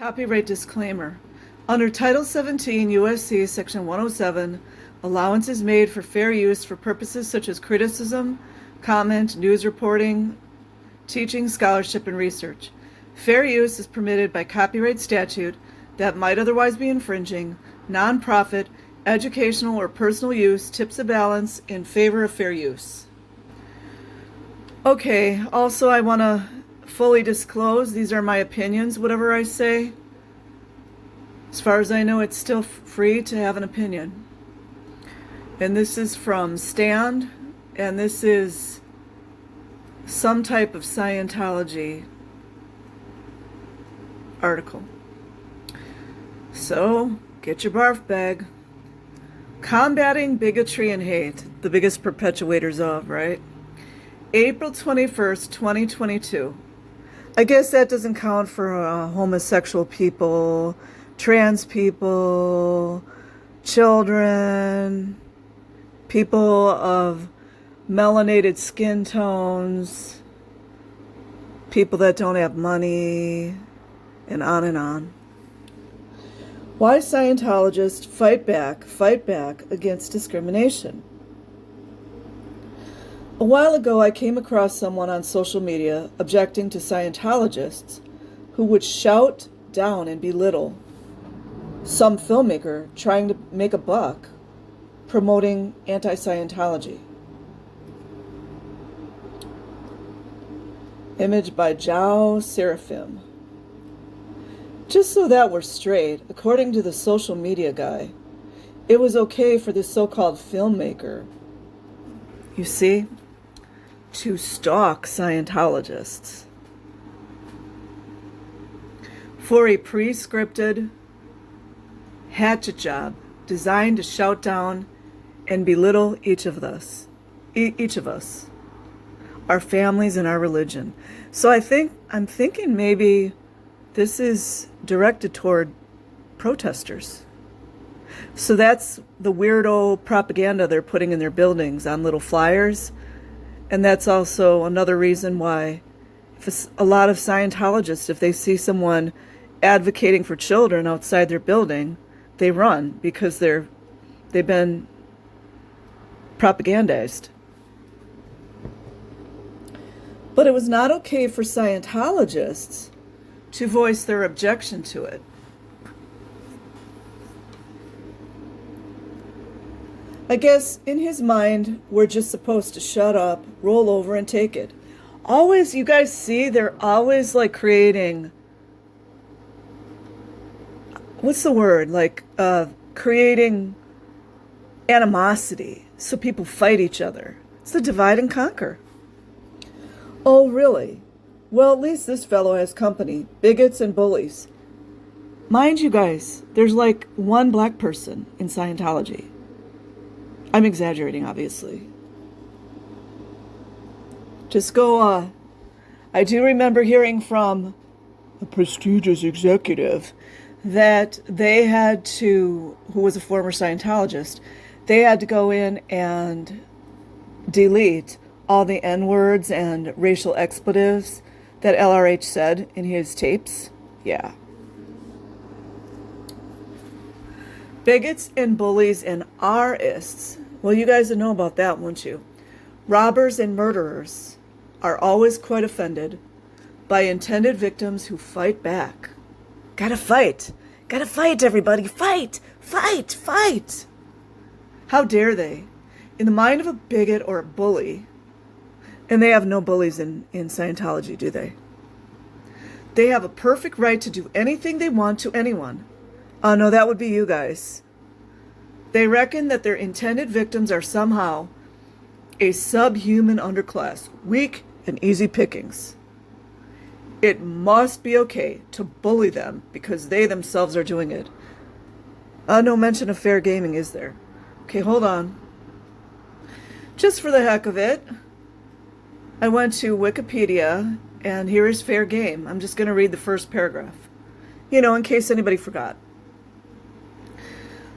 Copyright disclaimer. Under Title 17 U.S.C. Section 107, allowance is made for fair use for purposes such as criticism, comment, news reporting, teaching, scholarship, and research. Fair use is permitted by copyright statute that might otherwise be infringing. Nonprofit, educational, or personal use tips the balance in favor of fair use. Okay, also I want to fully disclose, these are my opinions, whatever I say. As far as I know, it's still free to have an opinion. And this is from Stand, and this is some type of Scientology article. So, get your barf bag. Combating bigotry and hate, the biggest perpetuators of, right? April 21st, 2022. I guess that doesn't count for homosexual people, trans people, children, people of melanated skin tones, people that don't have money, and on and on. Why Scientologists fight back against discrimination. A while ago, I came across someone on social media objecting to Scientologists who would shout down and belittle some filmmaker trying to make a buck promoting anti-Scientology. Image by Joe Seraphim. Just so that we're straight, according to the social media guy, it was okay for this so-called filmmaker, you see, to stalk Scientologists for a pre-scripted hatchet job designed to shout down and belittle each of us, our families and our religion. So I'm thinking maybe this is directed toward protesters. So that's the weirdo propaganda they're putting in their buildings on little flyers. And that's also another reason why if a lot of Scientologists, if they see someone advocating for children outside their building, they run because they've been propagandized. But it was not okay for Scientologists to voice their objection to it. I guess in his mind, we're just supposed to shut up, roll over, and take it. Always, you guys see, they're always like creating, what's the word? Like creating animosity so people fight each other. It's the divide and conquer. Oh, really? Well, at least this fellow has company, bigots and bullies. Mind you guys, there's like one black person in Scientology. I'm exaggerating, obviously. Just go, I do remember hearing from a prestigious executive that they had to, who was a former Scientologist, they had to go in and delete all the N-words and racial expletives that LRH said in his tapes. Yeah. Bigots and bullies and R-ists. Well, you guys would know about that, wouldn't you? Robbers and murderers are always quite offended by intended victims who fight back. Gotta fight. Gotta fight, everybody. Fight! Fight! Fight! How dare they? In the mind of a bigot or a bully, and they have no bullies in Scientology, do they? They have a perfect right to do anything they want to anyone. Oh, no, that would be you guys. They reckon that their intended victims are somehow a subhuman underclass, weak and easy pickings. It must be okay to bully them because they themselves are doing it. No mention of fair gaming, is there? Okay, hold on. Just for the heck of it, I went to Wikipedia, and here is fair game. I'm just going to read the first paragraph, in case anybody forgot.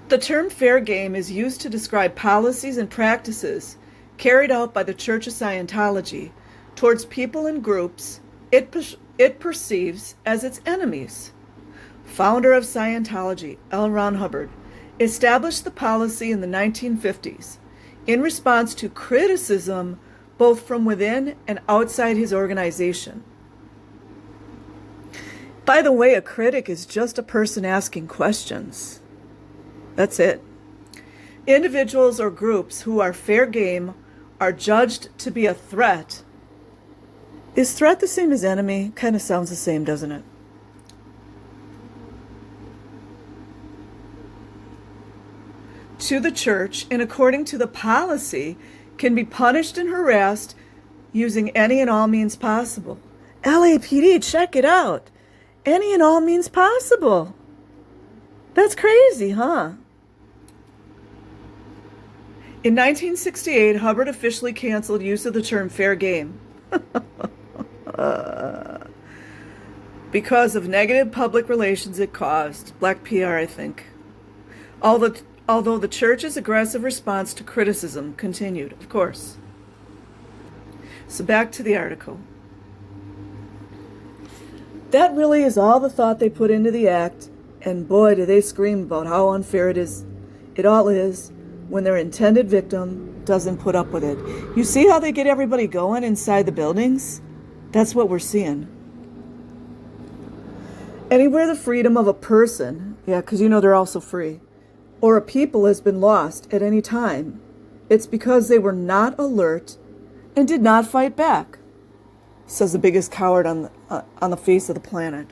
The term fair game is used to describe policies and practices carried out by the Church of Scientology towards people and groups it perceives as its enemies. founder of Scientology, L. Ron Hubbard, established the policy in the 1950s in response to criticism both from within and outside his organization. By the way, a critic is just a person asking questions. That's it. Individuals or groups who are fair game are judged to be a threat. Is threat the same as enemy? Kind of sounds the same, doesn't it? To the church, and according to the policy, can be punished and harassed using any and all means possible. LAPD, check it out. Any and all means possible. That's crazy, huh? In 1968, Hubbard officially canceled use of the term fair game because of negative public relations it caused. Black PR, I think. Although the church's aggressive response to criticism continued, of course. So back to the article. That really is all the thought they put into the act, and boy, do they scream about how unfair it all is when their intended victim doesn't put up with it. You see how they get everybody going inside the buildings? That's what we're seeing. Anywhere the freedom of a person, yeah, because you know they're also free, or a people has been lost at any time, it's because they were not alert and did not fight back, says the biggest coward on the face of the planet.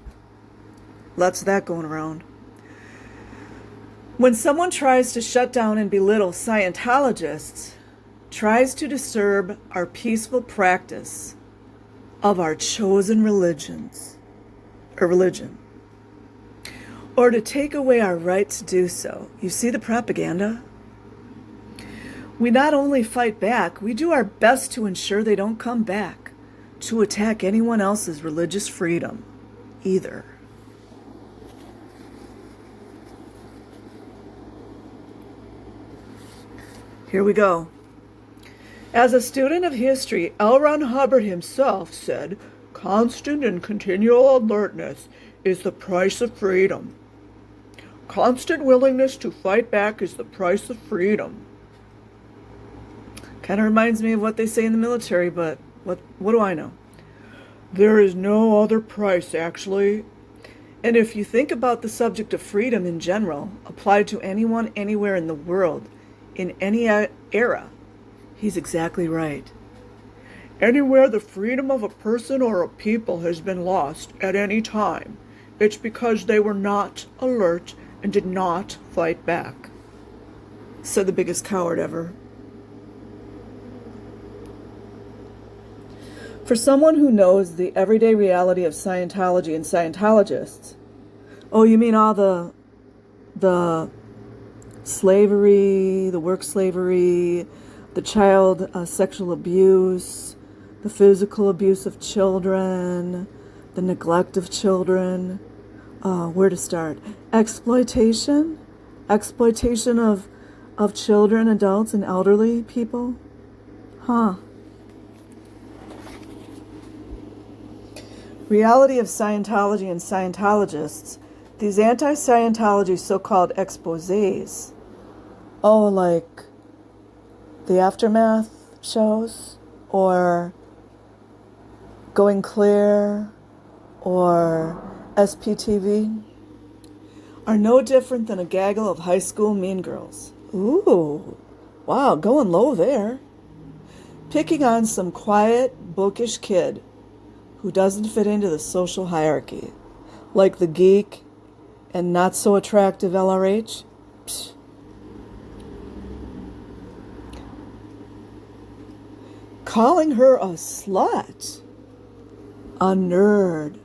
Lots of that going around. When someone tries to shut down and belittle Scientologists, tries to disturb our peaceful practice of our chosen religion, or to take away our right to do so. You see the propaganda? We not only fight back, we do our best to ensure they don't come back to attack anyone else's religious freedom either. Here we go. As a student of history, L. Ron Hubbard himself said, "Constant and continual alertness is the price of freedom. Constant willingness to fight back is the price of freedom." Kind of reminds me of what they say in the military, but what do I know? There is no other price, actually. And if you think about the subject of freedom in general, applied to anyone, anywhere in the world, in any era, he's exactly right. Anywhere the freedom of a person or a people has been lost at any time, it's because they were not alert and did not fight back, said the biggest coward ever. For someone who knows the everyday reality of Scientology and Scientologists, oh, you mean all the slavery, the work slavery, the child sexual abuse, the physical abuse of children, the neglect of children. Where to start? Exploitation of children, adults, and elderly people? Huh. Reality of Scientology and Scientologists. These anti-Scientology so-called exposés. Oh, like the Aftermath shows, or Going Clear, or SPTV, are no different than a gaggle of high school mean girls. Ooh, wow, going low there. Picking on some quiet, bookish kid who doesn't fit into the social hierarchy, like the geek and not so attractive LRH. Psst. Calling her a slut, a nerd,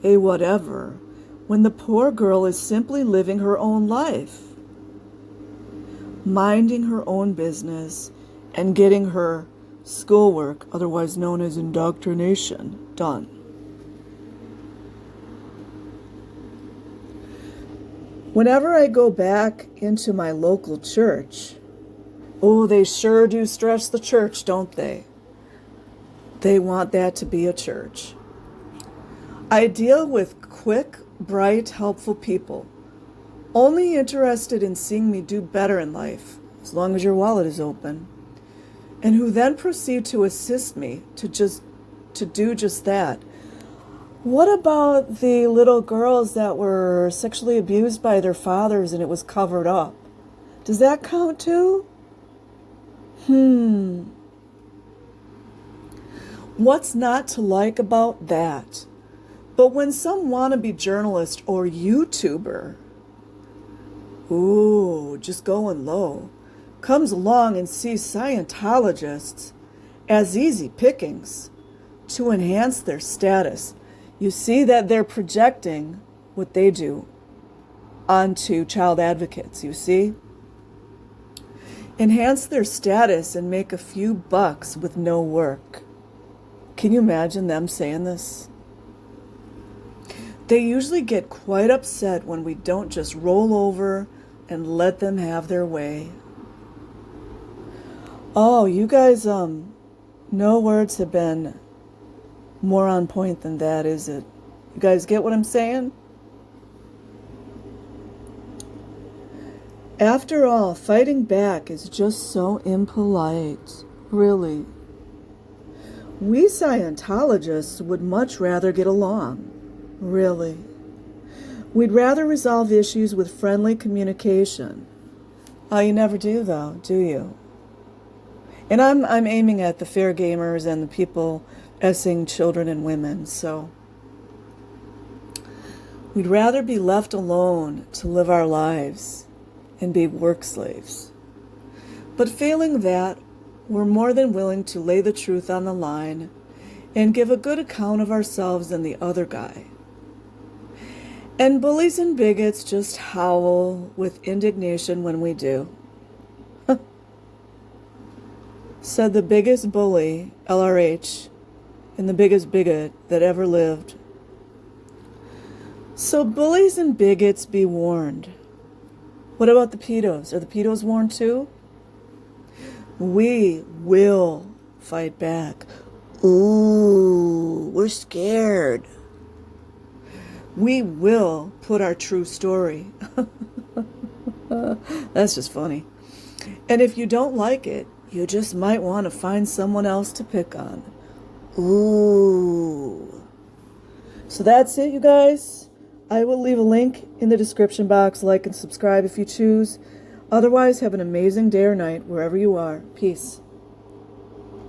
a whatever, when the poor girl is simply living her own life, minding her own business, and getting her schoolwork, otherwise known as indoctrination, done. Whenever I go back into my local church, oh, they sure do stress the church, don't they? They want that to be a church. I deal with quick bright, helpful people, only interested in seeing me do better in life, as long as your wallet is open, and who then proceed to assist me to do just that. What about the little girls that were sexually abused by their fathers and it was covered up? Does that count too? What's not to like about that? But when some wannabe journalist or YouTuber, just going low, comes along and sees Scientologists as easy pickings to enhance their status, you see that they're projecting what they do onto child advocates, you see? Enhance their status and make a few bucks with no work. Can you imagine them saying this? They usually get quite upset when we don't just roll over and let them have their way. Oh, you guys, no words have been more on point than that, is it? You guys get what I'm saying? After all, fighting back is just so impolite, really. We Scientologists would much rather get along, really. We'd rather resolve issues with friendly communication. Oh, you never do, though, do you? And I'm aiming at the fair gamers and the people essing children and women, so we'd rather be left alone to live our lives and be work slaves. But failing that, we're more than willing to lay the truth on the line and give a good account of ourselves and the other guy. And bullies and bigots just howl with indignation when we do. Said the biggest bully, LRH, and the biggest bigot that ever lived. So bullies and bigots be warned. What about the pedos? Are the pedos warned too? We will fight back. Ooh, we're scared. We will put our true story. That's just funny. And if you don't like it, you just might want to find someone else to pick on. Ooh. So that's it, you guys. I will leave a link in the description box. Like and subscribe if you choose. Otherwise, have an amazing day or night wherever you are. Peace.